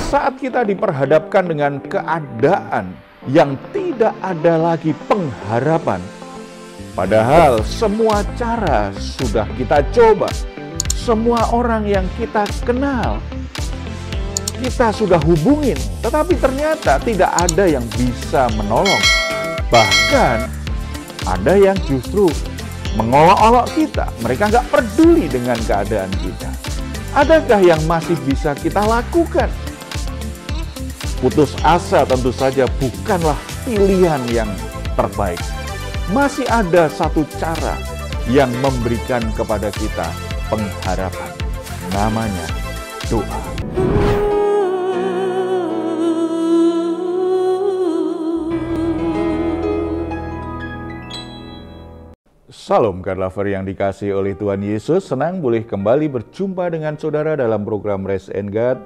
saat kita diperhadapkan dengan keadaan yang tidak ada lagi pengharapan, padahal semua cara sudah kita coba, semua orang yang kita kenal, kita sudah hubungin, tetapi ternyata tidak ada yang bisa menolong. Bahkan ada yang justru mengolok-olok kita, mereka nggak peduli dengan keadaan kita. Adakah yang masih bisa kita lakukan? Putus asa tentu saja bukanlah pilihan yang terbaik. Masih ada satu cara yang memberikan kepada kita pengharapan. Namanya doa. Salam God Lover yang dikasihi oleh Tuhan Yesus. Senang boleh kembali berjumpa dengan saudara dalam program Rest and God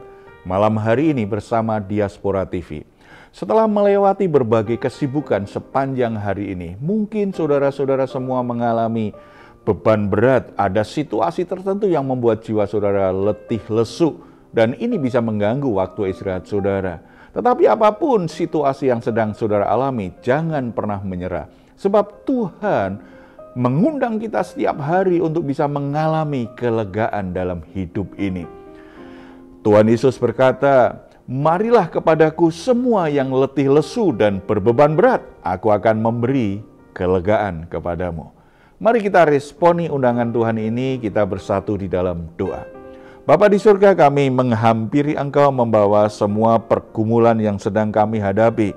malam hari ini bersama Diaspora TV. Setelah melewati berbagai kesibukan sepanjang hari ini, mungkin saudara-saudara semua mengalami beban berat, ada situasi tertentu yang membuat jiwa saudara letih lesu, dan ini bisa mengganggu waktu istirahat saudara. Tetapi apapun situasi yang sedang saudara alami, jangan pernah menyerah. Sebab Tuhan mengundang kita setiap hari untuk bisa mengalami kelegaan dalam hidup ini. Tuhan Yesus berkata, "Marilah kepadaku semua yang letih lesu dan berbeban berat, aku akan memberi kelegaan kepadamu." Mari kita responi undangan Tuhan ini, kita bersatu di dalam doa. Bapa di surga, kami menghampiri Engkau membawa semua pergumulan yang sedang kami hadapi.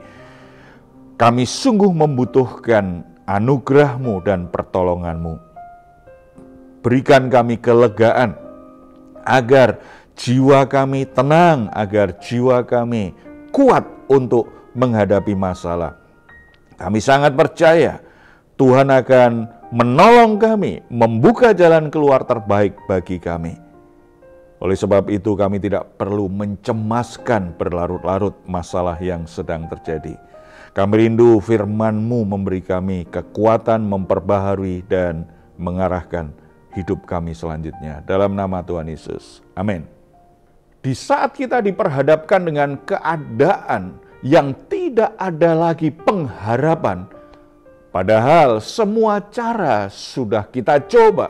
Kami sungguh membutuhkan anugerah-Mu dan pertolongan-Mu. Berikan kami kelegaan, agar jiwa kami tenang, agar jiwa kami kuat untuk menghadapi masalah. Kami sangat percaya Tuhan akan menolong kami, membuka jalan keluar terbaik bagi kami. Oleh sebab itu kami tidak perlu mencemaskan berlarut-larut masalah yang sedang terjadi. Kami rindu firman-Mu memberi kami kekuatan memperbaharui dan mengarahkan hidup kami selanjutnya. Dalam nama Tuhan Yesus. Amin. Di saat kita diperhadapkan dengan keadaan yang tidak ada lagi pengharapan, padahal semua cara sudah kita coba,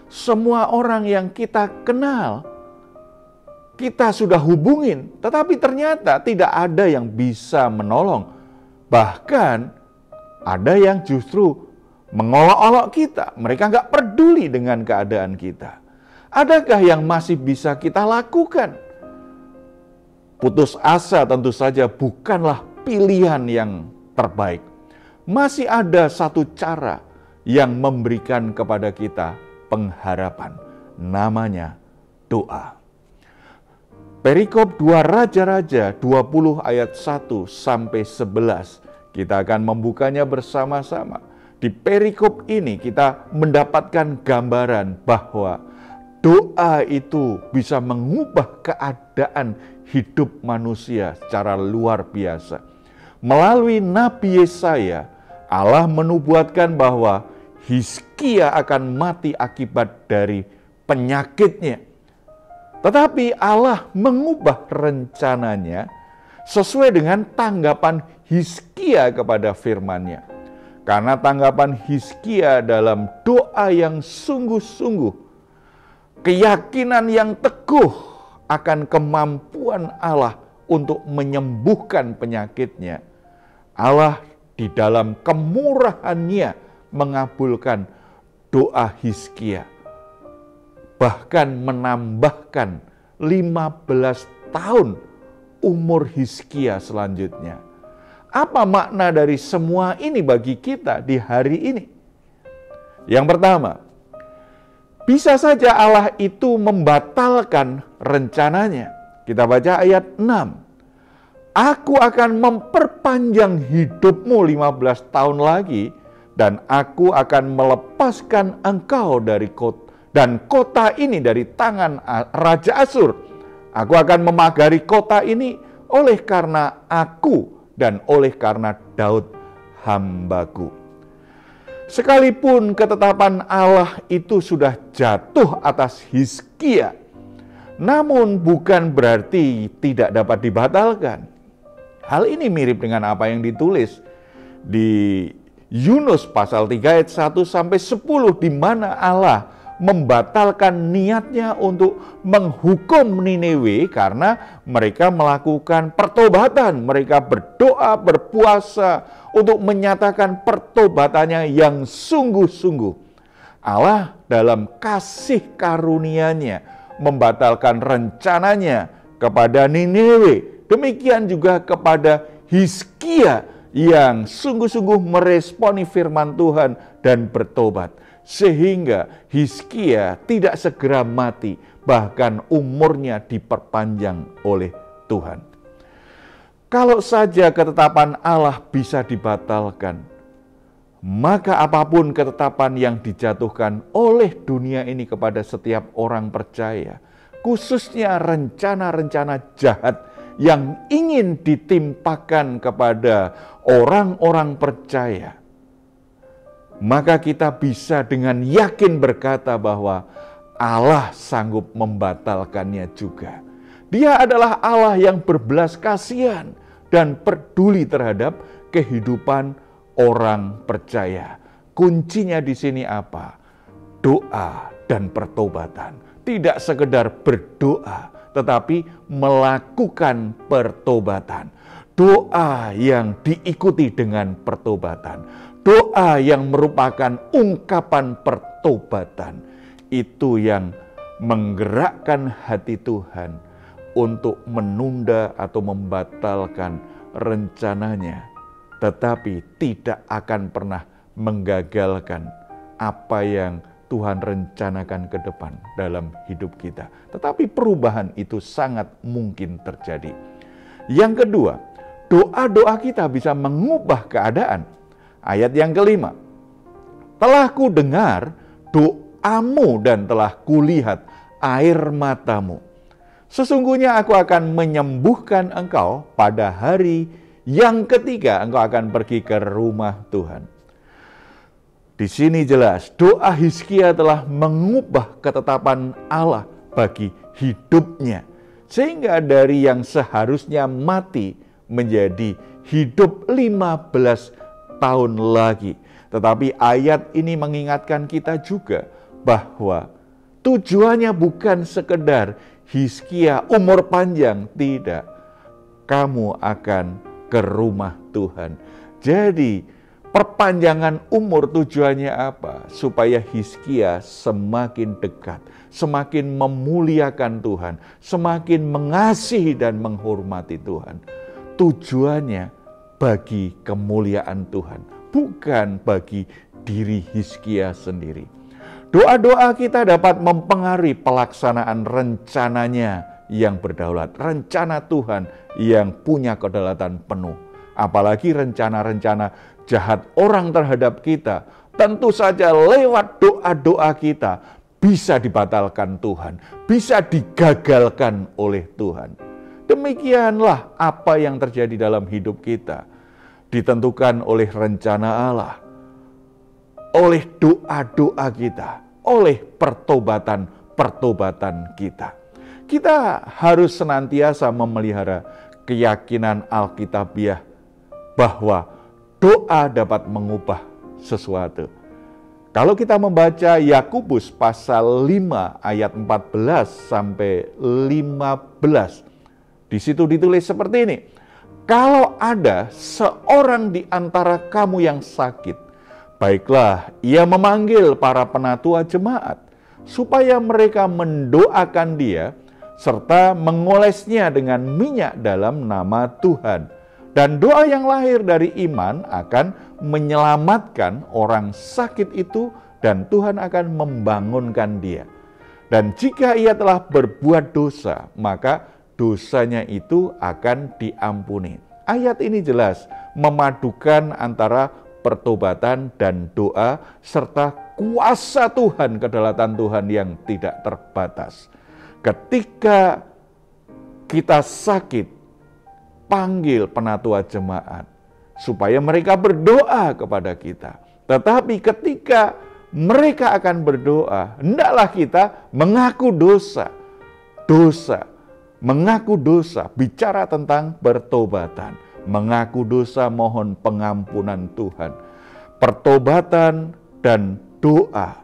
semua orang yang kita kenal, kita sudah hubungin, tetapi ternyata tidak ada yang bisa menolong. Bahkan ada yang justru mengolok-olok kita, mereka nggak peduli dengan keadaan kita. Adakah yang masih bisa kita lakukan? Putus asa tentu saja bukanlah pilihan yang terbaik. Masih ada satu cara yang memberikan kepada kita pengharapan. Namanya doa. Perikop 2 Raja-Raja 20 ayat 1 sampai 11. Kita akan membukanya bersama-sama. Di perikop ini kita mendapatkan gambaran bahwa doa itu bisa mengubah keadaan hidup manusia secara luar biasa. Melalui Nabi Yesaya, Allah menubuatkan bahwa Hizkia akan mati akibat dari penyakitnya. Tetapi Allah mengubah rencananya sesuai dengan tanggapan Hizkia kepada firman-Nya. Karena tanggapan Hizkia dalam doa yang sungguh-sungguh, keyakinan yang teguh akan kemampuan Allah untuk menyembuhkan penyakitnya, Allah di dalam kemurahan-Nya mengabulkan doa Hizkia. Bahkan menambahkan 15 tahun umur Hizkia selanjutnya. Apa makna dari semua ini bagi kita di hari ini? Yang pertama, bisa saja Allah itu membatalkan rencananya. Kita baca ayat 6. Aku akan memperpanjang hidupmu 15 tahun lagi, dan aku akan melepaskan engkau dari kota ini dari tangan Raja Asyur. Aku akan memagari kota ini oleh karena aku dan oleh karena Daud hambaku. Sekalipun ketetapan Allah itu sudah jatuh atas Hizkia, Namun bukan berarti tidak dapat dibatalkan. Hal ini mirip dengan apa yang ditulis di Yunus pasal 3 ayat 1 sampai 10, di mana Allah membatalkan niatnya untuk menghukum Niniwe karena mereka melakukan pertobatan. Mereka berdoa, berpuasa untuk menyatakan pertobatannya yang sungguh-sungguh. Allah dalam kasih karunia-Nya membatalkan rencananya kepada Niniwe. Demikian juga kepada Hizkia yang sungguh-sungguh meresponi firman Tuhan dan bertobat. Sehingga Hizkia tidak segera mati, bahkan umurnya diperpanjang oleh Tuhan. Kalau saja ketetapan Allah bisa dibatalkan, maka apapun ketetapan yang dijatuhkan oleh dunia ini kepada setiap orang percaya, khususnya rencana-rencana jahat yang ingin ditimpakan kepada orang-orang percaya, maka kita bisa dengan yakin berkata bahwa Allah sanggup membatalkannya juga. Dia adalah Allah yang berbelas kasihan dan peduli terhadap kehidupan orang percaya. Kuncinya di sini apa? Doa dan pertobatan. Tidak sekedar berdoa, tetapi melakukan pertobatan. Doa yang diikuti dengan pertobatan. Doa yang merupakan ungkapan pertobatan. Itu yang menggerakkan hati Tuhan untuk menunda atau membatalkan rencananya, tetapi tidak akan pernah menggagalkan apa yang Tuhan rencanakan ke depan dalam hidup kita. Tetapi perubahan itu sangat mungkin terjadi. Yang kedua, doa-doa kita bisa mengubah keadaan. Ayat yang kelima, telah ku dengar doamu dan telah kulihat air matamu. Sesungguhnya aku akan menyembuhkan engkau pada hari yang ketiga engkau akan pergi ke rumah Tuhan. Di sini jelas doa Hizkia telah mengubah ketetapan Allah bagi hidupnya. Sehingga dari yang seharusnya mati menjadi hidup 15 tahun lagi. Tetapi ayat ini mengingatkan kita juga bahwa tujuannya bukan sekedar Hizkia umur panjang, tidak. Kamu akan ke rumah Tuhan. Jadi perpanjangan umur tujuannya apa? Supaya Hizkia semakin dekat, semakin memuliakan Tuhan, semakin mengasihi dan menghormati Tuhan. Tujuannya bagi kemuliaan Tuhan, bukan bagi diri Hizkia sendiri. Doa-doa kita dapat mempengaruhi pelaksanaan rencananya yang berdaulat, rencana Tuhan yang punya kedaulatan penuh. Apalagi rencana-rencana jahat orang terhadap kita, tentu saja lewat doa-doa kita bisa dibatalkan Tuhan, bisa digagalkan oleh Tuhan. Demikianlah apa yang terjadi dalam hidup kita, ditentukan oleh rencana Allah, oleh doa-doa kita, oleh pertobatan-pertobatan kita. Kita harus senantiasa memelihara keyakinan Alkitabiah bahwa doa dapat mengubah sesuatu. Kalau kita membaca Yakobus pasal 5 ayat 14 sampai 15, di situ ditulis seperti ini. Kalau ada seorang di antara kamu yang sakit, baiklah ia memanggil para penatua jemaat, supaya mereka mendoakan dia, serta mengolesnya dengan minyak dalam nama Tuhan. Dan doa yang lahir dari iman akan menyelamatkan orang sakit itu, dan Tuhan akan membangunkan dia. Dan jika ia telah berbuat dosa, maka dosanya itu akan diampuni. Ayat ini jelas memadukan antara pertobatan dan doa, serta kuasa Tuhan, kedaulatan Tuhan yang tidak terbatas. Ketika kita sakit, panggil penatua jemaat supaya mereka berdoa kepada kita. Tetapi ketika mereka akan berdoa, hendaklah kita mengaku dosa. dosa, mengaku dosa, bicara tentang pertobatan, mengaku dosa, mohon pengampunan Tuhan. Pertobatan dan doa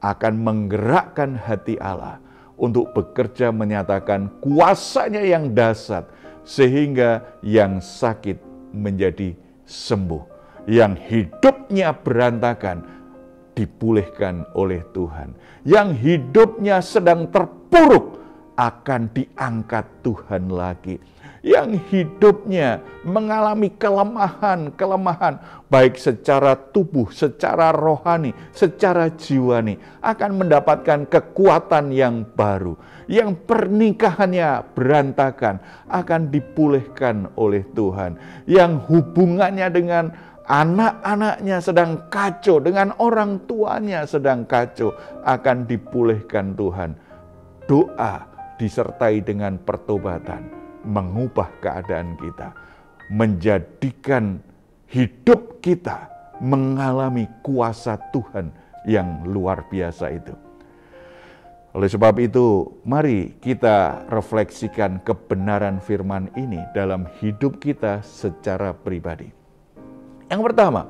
akan menggerakkan hati Allah untuk bekerja menyatakan kuasanya yang dahsyat, sehingga yang sakit menjadi sembuh, yang hidupnya berantakan dipulihkan oleh Tuhan, yang hidupnya sedang terpuruk akan diangkat Tuhan lagi, yang hidupnya mengalami kelemahan baik secara tubuh, secara rohani, secara jiwani, akan mendapatkan kekuatan yang baru, yang pernikahannya berantakan akan dipulihkan oleh Tuhan, yang hubungannya dengan anak-anaknya sedang kacau, dengan orang tuanya sedang kacau, akan dipulihkan Tuhan. Doa disertai dengan pertobatan mengubah keadaan kita, menjadikan hidup kita mengalami kuasa Tuhan yang luar biasa itu. Oleh sebab itu, mari kita refleksikan kebenaran firman ini dalam hidup kita secara pribadi. Yang pertama,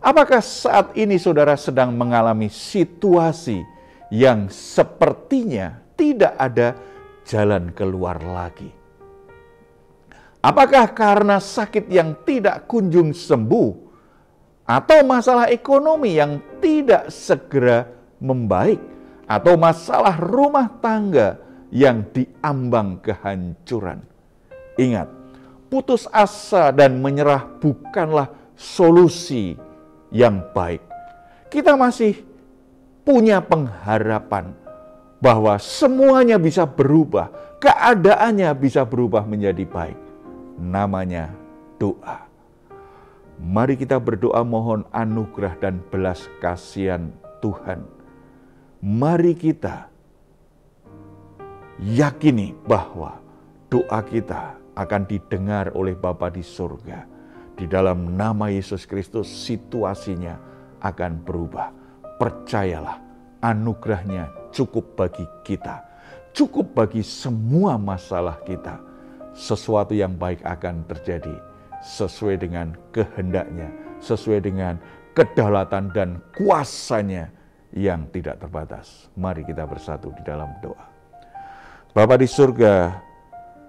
apakah saat ini saudara sedang mengalami situasi yang sepertinya tidak ada jalan keluar lagi? Apakah karena sakit yang tidak kunjung sembuh, atau masalah ekonomi yang tidak segera membaik, atau masalah rumah tangga yang diambang kehancuran? Ingat, putus asa dan menyerah bukanlah solusi yang baik. Kita masih punya pengharapan bahwa semuanya bisa berubah, keadaannya bisa berubah menjadi baik. Namanya doa. Mari kita berdoa mohon anugerah dan belas kasihan Tuhan. Mari kita yakini bahwa doa kita akan didengar oleh Bapa di surga. Di dalam nama Yesus Kristus situasinya akan berubah. Percayalah, anugerahnya cukup bagi kita, cukup bagi semua masalah kita. Sesuatu yang baik akan terjadi sesuai dengan kehendaknya, sesuai dengan kedaulatan dan kuasanya yang tidak terbatas. Mari kita bersatu di dalam doa. Bapa di surga,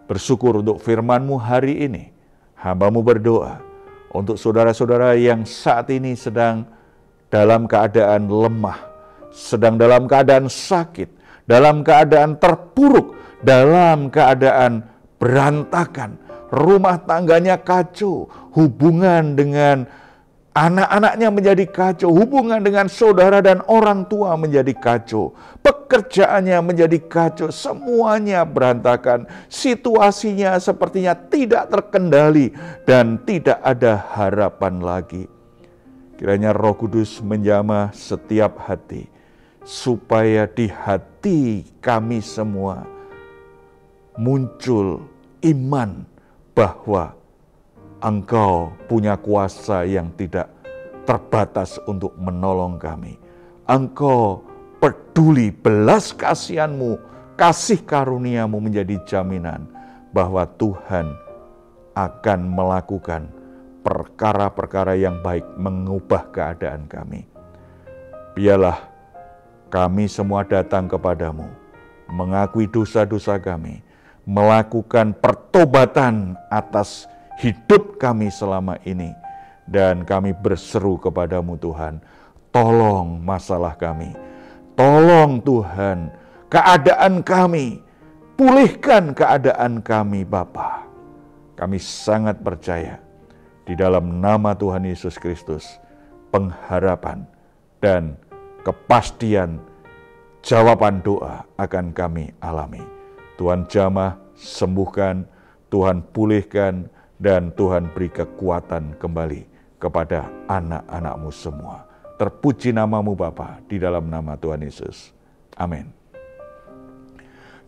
bersyukur untuk firman-Mu hari ini. Hamba-Mu berdoa untuk saudara-saudara yang saat ini sedang dalam keadaan lemah, sedang dalam keadaan sakit, dalam keadaan terpuruk, dalam keadaan berantakan, rumah tangganya kacau, hubungan dengan anak-anaknya menjadi kacau, hubungan dengan saudara dan orang tua menjadi kacau, pekerjaannya menjadi kacau, semuanya berantakan, situasinya sepertinya tidak terkendali dan tidak ada harapan lagi. Kiranya Roh Kudus menjamah setiap hati, supaya di hati kami semua muncul iman bahwa Engkau punya kuasa yang tidak terbatas untuk menolong kami. Engkau peduli, belas kasihan-Mu, kasih karunia-Mu menjadi jaminan bahwa Tuhan akan melakukan perkara-perkara yang baik, mengubah keadaan kami. Biarlah kami semua datang kepadamu, mengakui dosa-dosa kami, melakukan pertobatan atas hidup kami selama ini, dan kami berseru kepadamu Tuhan, tolong masalah kami, tolong Tuhan keadaan kami, pulihkan keadaan kami Bapa. Kami sangat percaya di dalam nama Tuhan Yesus Kristus, pengharapan dan kepastian jawaban doa akan kami alami. Tuhan jamah, sembuhkan, Tuhan pulihkan, dan Tuhan beri kekuatan kembali kepada anak-anak-Mu semua. Terpuji nama-Mu Bapa, di dalam nama Tuhan Yesus. Amin.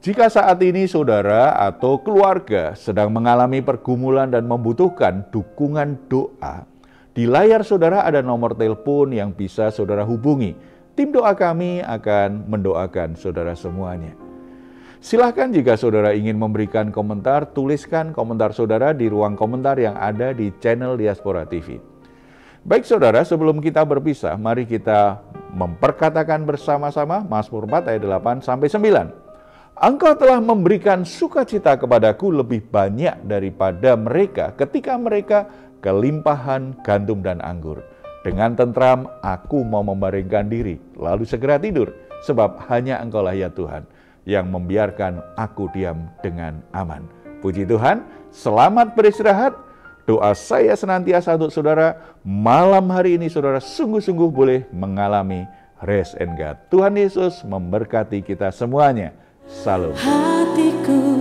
Jika saat ini saudara atau keluarga sedang mengalami pergumulan dan membutuhkan dukungan doa, di layar saudara ada nomor telepon yang bisa saudara hubungi. Tim doa kami akan mendoakan saudara semuanya. Silahkan jika saudara ingin memberikan komentar, tuliskan komentar saudara di ruang komentar yang ada di channel Diaspora TV. Baik saudara, sebelum kita berpisah, mari kita memperkatakan bersama-sama Mazmur 4 ayat 8-9. Engkau telah memberikan sukacita kepadaku lebih banyak daripada mereka ketika mereka kelimpahan gandum dan anggur. Dengan tentram aku mau membaringkan diri, lalu segera tidur, sebab hanya Engkaulah ya Tuhan yang membiarkan aku diam dengan aman. Puji Tuhan, selamat beristirahat. Doa saya senantiasa untuk saudara, malam hari ini saudara sungguh-sungguh boleh mengalami rest and God. Tuhan Yesus memberkati kita semuanya. Salam. Hatiku